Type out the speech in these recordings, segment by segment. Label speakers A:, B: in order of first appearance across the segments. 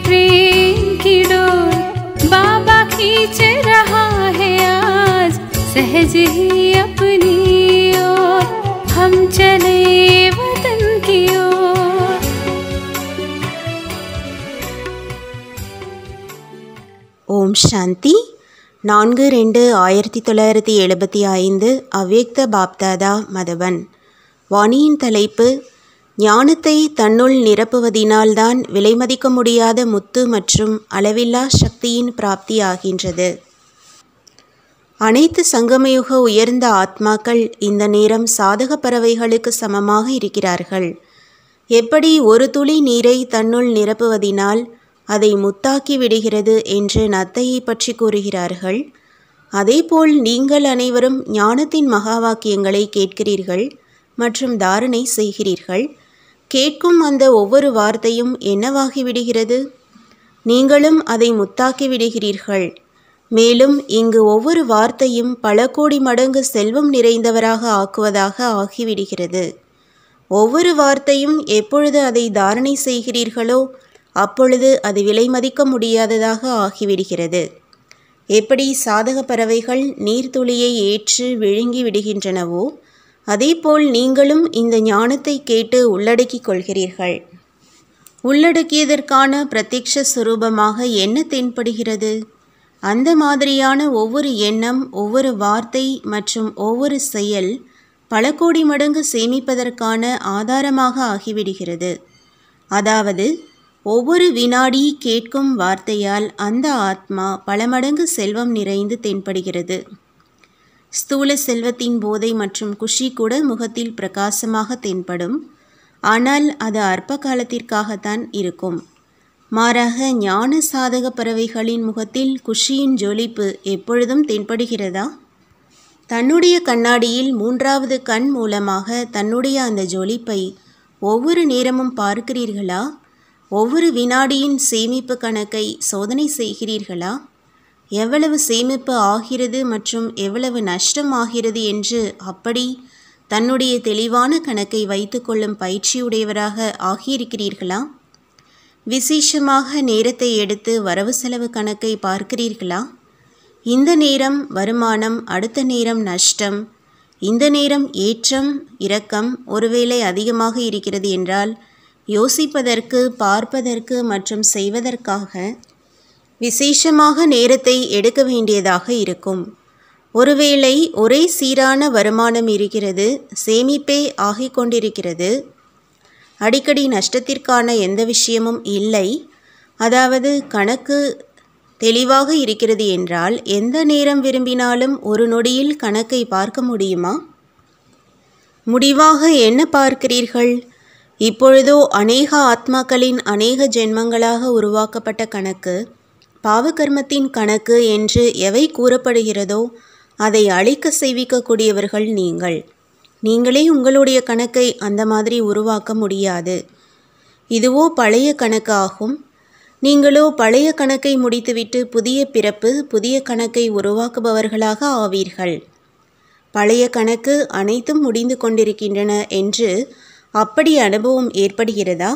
A: प्रेम की डोर बाबा खींच रहा है आज, सहज ही अपनी ओर हम चले वतन की ओर।
B: ஓம் சாந்தி. 4/2/1975 அவ்யக்த பாப்தாதா மதவன். வாணியின் தலைப்பு: ஞானத்தை தன்னுள் நிரப்புவதினால்தான் விலைமதிக்க முடியாத முத்து மற்றும் அளவில்லா சக்தியின் பிராப்தி ஆகின்றது. அனைத்து சங்கமயுக உயர்ந்த ஆத்மாக்கள் இந்த நேரம் சாதக பறவைகளுக்கு சமமாக இருக்கிறார்கள். எப்படி ஒரு துளி நீரை தன்னுள் நிரப்புவதினால் அதை முத்தாக்கி விடுகிறது என்று நத்தையை பற்றி கூறுகிறார்கள், அதேபோல் நீங்கள் அனைவரும் ஞானத்தின் மகா வாக்கியங்களை கேட்கிறீர்கள் மற்றும் தாரணை செய்கிறீர்கள். கேட்கும் அந்த ஒவ்வொரு வார்த்தையும் என்னவாகி விடுகிறது? நீங்களும் அதை முத்தாக்கி விடுகிறீர்கள். மேலும் இங்கு ஒவ்வொரு வார்த்தையும் பல கோடி மடங்கு செல்வம் நிறைந்தவராக ஆக்குவதாக ஆகிவிடுகிறது. ஒவ்வொரு வார்த்தையும் எப்பொழுது அதை தாரணை செய்கிறீர்களோ அப்பொழுது அது விலை மதிக்க முடியாததாக ஆகிவிடுகிறது. எப்படி சாதக பறவைகள் நீர்த்துளியை ஏற்று விழுங்கி விடுகின்றனவோ அதேபோல் நீங்களும் இந்த ஞானத்தை கேட்டு உள்ளடக்கிக் கொள்கிறீர்கள். உள்ளடக்கியதற்கான பிரத்யக்ஷ சுரூபமாக என்ன தென்படுகிறது? அந்த மாதிரியான ஒவ்வொரு எண்ணம், ஒவ்வொரு வார்த்தை மற்றும் ஒவ்வொரு செயல் பல கோடி மடங்கு சேமிப்பதற்கான ஆதாரமாக ஆகிவிடுகிறது. அதாவது ஒவ்வொரு வினாடி கேட்கும் வார்த்தையால் அந்த ஆத்மா பல மடங்கு செல்வம் நிறைந்து தென்படுகிறது. ஸ்தூல செல்வத்தின் போதை மற்றும் குஷி கூட முகத்தில் பிரகாசமாக தென்படும். ஆனால் அது அற்ப காலத்திற்காகத்தான் இருக்கும். மாறாக ஞான சாதக பறவைகளின் முகத்தில் குஷியின் ஜொலிப்பு எப்பொழுதும் தென்படுகிறதா? தன்னுடைய கண்ணாடியில் 3வது கண் மூலமாக தன்னுடைய அந்த ஜொலிப்பை ஒவ்வொரு நேரமும் பார்க்கிறீர்களா? ஒவ்வொரு வினாடியின் சேமிப்பு கணக்கை சோதனை செய்கிறீர்களா? எவ்வளவு சேமிப்பு ஆகிறது மற்றும் எவ்வளவு நஷ்டம் ஆகிறது என்று அப்படி தன்னுடைய தெளிவான கணக்கை வைத்துக்கொள்ளும் பயிற்சியுடையவராக ஆகியிருக்கிறீர்களா? விசேஷமாக நேரத்தை எடுத்து வரவு செலவு கணக்கை பார்க்கிறீர்களா? இந்த நேரம் வருமானம், அடுத்த நேரம் நஷ்டம், இந்த நேரம் ஏற்றம் இறக்கம் ஒருவேளை அதிகமாக இருக்கிறது என்றால் யோசிப்பதற்கு, பார்ப்பதற்கு மற்றும் செய்வதற்காக விசேஷமாக நேரத்தை எடுக்க வேண்டியதாக இருக்கும். ஒருவேளை ஒரே சீரான வருமானம் இருக்கிறது, சேமிப்பே ஆகிக் கொண்டிருக்கிறது, அடிக்கடி நஷ்டத்திற்கான எந்த விஷயமும் இல்லை, அதாவது கணக்கு தெளிவாக இருக்கிறது என்றால் எந்த நேரம் விரும்பினாலும் ஒரு நொடியில் கணக்கை பார்க்க முடியுமா? முடிவாக என்ன பார்க்கிறீர்கள்? இப்பொழுதோ அநேக ஆத்மாக்களின் அநேக ஜென்மங்களாக உருவாக்கப்பட்ட கணக்கு, பாவகர்மத்தின் கணக்கு என்று எவை கூறப்படுகிறதோ அதை அழிக்க செய்விக்கக்கூடியவர்கள் நீங்கள். நீங்களே உங்களுடைய கணக்கை அந்த மாதிரி உருவாக்க முடியாது. இதுவோ பழைய கணக்கு ஆகும். நீங்களோ பழைய கணக்கை முடித்துவிட்டு புதிய பிறப்பு, புதிய கணக்கை உருவாக்குபவர்களாக ஆவீர்கள். பழைய கணக்கு அனைத்தும் முடிந்து கொண்டிருக்கின்றன என்று அப்படி அனுபவம் ஏற்படுகிறதா?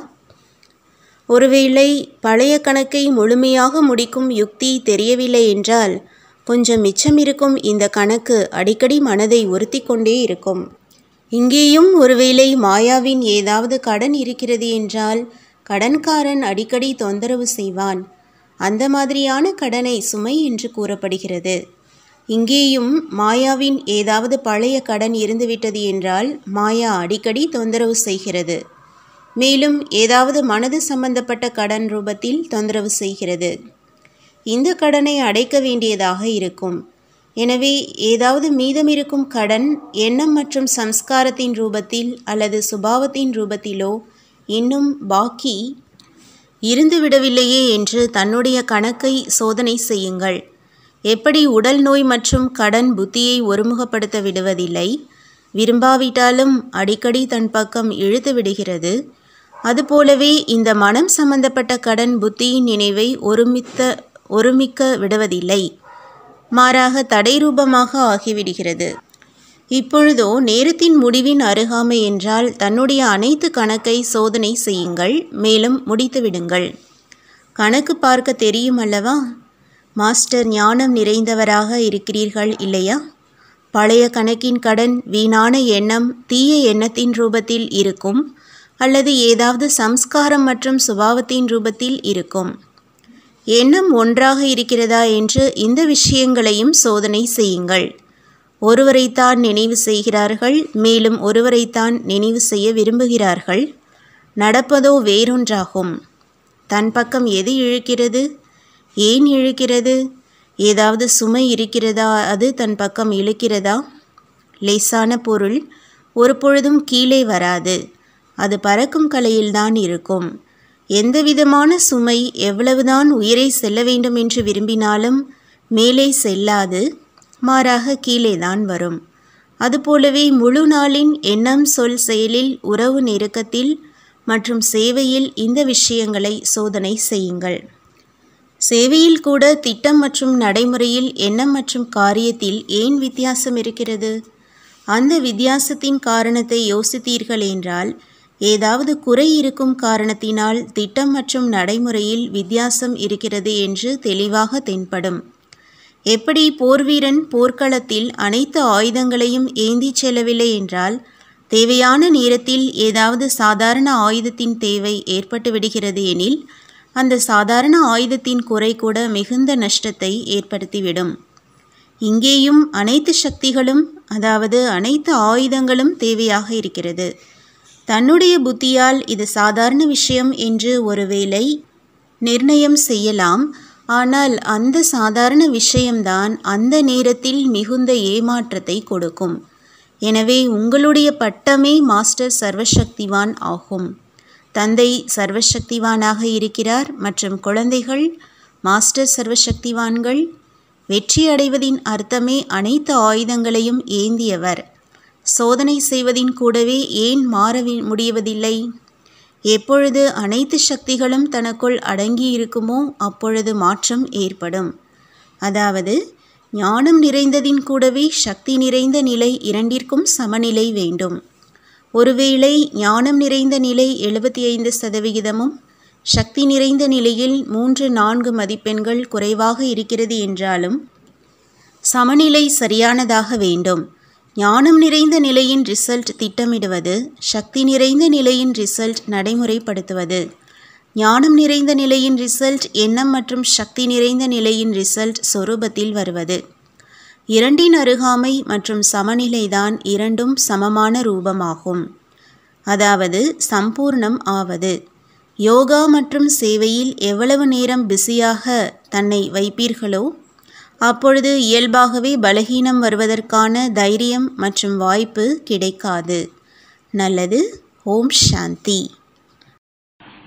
B: ஒருவேளை பழைய கணக்கை முழுமையாக முடிக்கும் யுக்தி தெரியவில்லை என்றால் கொஞ்சம் மிச்சமிருக்கும் இந்த கணக்கு அடிக்கடி மனதை உறுத்தி கொண்டே இருக்கும். இங்கேயும் ஒருவேளை மாயாவின் ஏதாவது கடன் இருக்கிறது என்றால் கடன்காரன் அடிக்கடி தொந்தரவு செய்வான். அந்த மாதிரியான கடனை சுமை என்று கூறப்படுகிறது. இங்கேயும் மாயாவின் ஏதாவது பழைய கடன் இருந்துவிட்டது என்றால் மாயா அடிக்கடி தொந்தரவு செய்கிறது. மேலும் ஏதாவது மனது சம்பந்தப்பட்ட கடன் ரூபத்தில் தொந்தரவு செய்கிறது. இந்த கடனை அடைக்க வேண்டியதாக இருக்கும். எனவே ஏதாவது மீதமிருக்கும் கடன் எண்ணம் மற்றும் சம்ஸ்காரத்தின் ரூபத்தில் அல்லது சுபாவத்தின் ரூபத்திலோ இன்னும் பாக்கி இருந்துவிடவில்லையே என்று தன்னுடைய கணக்கை சோதனை செய்யுங்கள். எப்படி உடல் நோய் மற்றும் கடன் புத்தியை ஒருமுகப்படுத்த விடுவதில்லை, விரும்பாவிட்டாலும் அடிக்கடி தன் பக்கம் இழுத்து விடுகிறது, அதுபோலவே இந்த மனம் சம்பந்தப்பட்ட கடன் புத்தியின் நினைவை ஒருமிக்க விடுவதில்லை, மாறாக தடை ரூபமாக ஆகிவிடுகிறது. இப்பொழுதோ நேரத்தின் முடிவின் அருகாமை என்றால் தன்னுடைய அனைத்து கணக்கை சோதனை செய்யுங்கள், மேலும் முடித்துவிடுங்கள். கணக்கு பார்க்க தெரியும் அல்லவா? மாஸ்டர் ஞானம் நிறைந்தவராக இருக்கிறீர்கள் இல்லையா? பழைய கணக்கின் கடன் வீணான எண்ணம் தீய எண்ணத்தின் ரூபத்தில் இருக்கும், அல்லது ஏதாவது சம்ஸ்காரம் மற்றும் சுபாவத்தின் ரூபத்தில் இருக்கும். எண்ணம் ஒன்றாக இருக்கிறதா என்று இந்த விஷயங்களையும் சோதனை செய்யுங்கள். ஒருவரைத்தான் நினைவு செய்கிறார்கள், மேலும் ஒருவரைத்தான் நினைவு செய்ய விரும்புகிறார்கள். நடப்பதோ வேறொன்றாகும். தன் பக்கம் எது இழுக்கிறது? ஏன் இழுக்கிறது? ஏதாவது சுமை இருக்கிறதா? அது தன் பக்கம் இழுக்கிறதா? லேசான பொருள் ஒருபொழுதும் கீழே வராது. அது பறக்கும் கலையில்தான் இருக்கும். எந்தவிதமான சுமை எவ்வளவுதான் உயிரை செல்ல வேண்டும் என்று விரும்பினாலும் மேலே செல்லாது, மாறாக கீழேதான் வரும். அதுபோலவே முழு நாளின் எண்ணம், சொல், செயலில், உறவு நெருக்கத்தில் மற்றும் சேவையில் இந்த விஷயங்களை சோதனை செய்யுங்கள். சேவையில் கூட திட்டம் மற்றும் நடைமுறையில், எண்ணம் மற்றும் காரியத்தில் ஏன் வித்தியாசம் இருக்கிறது? அந்த வித்தியாசத்தின் காரணத்தை யோசித்தீர்கள் என்றால், ஏதாவது குறை இருக்கும் காரணத்தினால் திட்டம் மற்றும் நடைமுறையில் வித்தியாசம் இருக்கிறது என்று தெளிவாக தென்படும். எப்படி போர்வீரன் போர்க்களத்தில் அனைத்து ஆயுதங்களையும் ஏந்தி செல்லவில்லை என்றால், தேவையான நேரத்தில் ஏதாவது சாதாரண ஆயுதத்தின் தேவை ஏற்பட்டு விடுகிறது எனில், அந்த சாதாரண ஆயுதத்தின் குறை கூட மிகுந்த நஷ்டத்தை ஏற்படுத்திவிடும். இங்கேயும் அனைத்து சக்திகளும், அதாவது அனைத்து ஆயுதங்களும் தேவையாக இருக்கிறது. தன்னுடைய புத்தியால் இது சாதாரண விஷயம் என்று ஒருவேளை நிர்ணயம் செய்யலாம். ஆனால் அந்த சாதாரண விஷயம்தான் அந்த நேரத்தில் மிகுந்த ஏமாற்றத்தை கொடுக்கும். எனவே உங்களுடைய பட்டமே மாஸ்டர் சர்வசக்திவான் ஆகும். தந்தை சர்வசக்திவானாக இருக்கிறார் மற்றும் குழந்தைகள் மாஸ்டர் சர்வசக்திவான்கள். வெற்றி அடைவதின் அர்த்தமே அனைத்து ஆயுதங்களையும் ஏந்தியவர். சோதனை செய்வதின் கூடவே ஏன் மாற முடியவதில்லை? எப்பொழுது அனைத்து சக்திகளும் தனக்குள் அடங்கி இருக்குமோ அப்பொழுது மாற்றம் ஏற்படும். அதாவது ஞானம் நிறைந்ததின் கூடவே சக்தி நிறைந்த நிலை இரண்டிற்கும் சமநிலை வேண்டும். ஒருவேளை ஞானம் நிறைந்த நிலை 75%, சக்தி நிறைந்த நிலையில் 3-4 மதிப்பெண்கள் குறைவாக இருக்கிறது என்றாலும் சமநிலை சரியானதாக வேண்டும். ஞானம் நிறைந்த நிலையின் ரிசல்ட் திட்டமிடுவது, சக்தி நிறைந்த நிலையின் ரிசல்ட் நடைமுறைப்படுத்துவது. ஞானம் நிறைந்த நிலையின் ரிசல்ட் எண்ணம் மற்றும் சக்தி நிறைந்த நிலையின் ரிசல்ட் சொரூபத்தில் வருவது. இரண்டின் அருகாமை மற்றும் சமநிலைதான் இரண்டும் சமமான ரூபமாகும். அதாவது சம்பூர்ணம் ஆவது. யோகா மற்றும் சேவையில் எவ்வளவு நேரம் பிஸியாக தன்னை வைப்பீர்களோ அப்பொழுது இயல்பாகவே பலகீனம் வருவதற்கான தைரியம் மற்றும் வாய்ப்பு கிடைக்காது. நல்லது. ஓம் சாந்தி.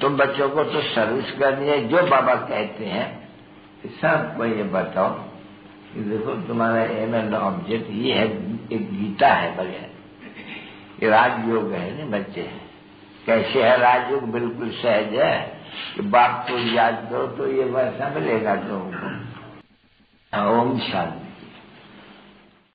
C: तुम बच्चों को तो सर्विस करनी है, जो बाबा कहते हैं सबको ये बताओ कि देखो तुम्हारा एम एंड ऑब्जेक्ट ये है, एक गीता है बगैर, ये राजयोग है ना बच्चे। कैसे है राजयोग? बिल्कुल सहज है कि बाप को याद करो तो ये वैसा मिलेगा तुमको। ओम शांति।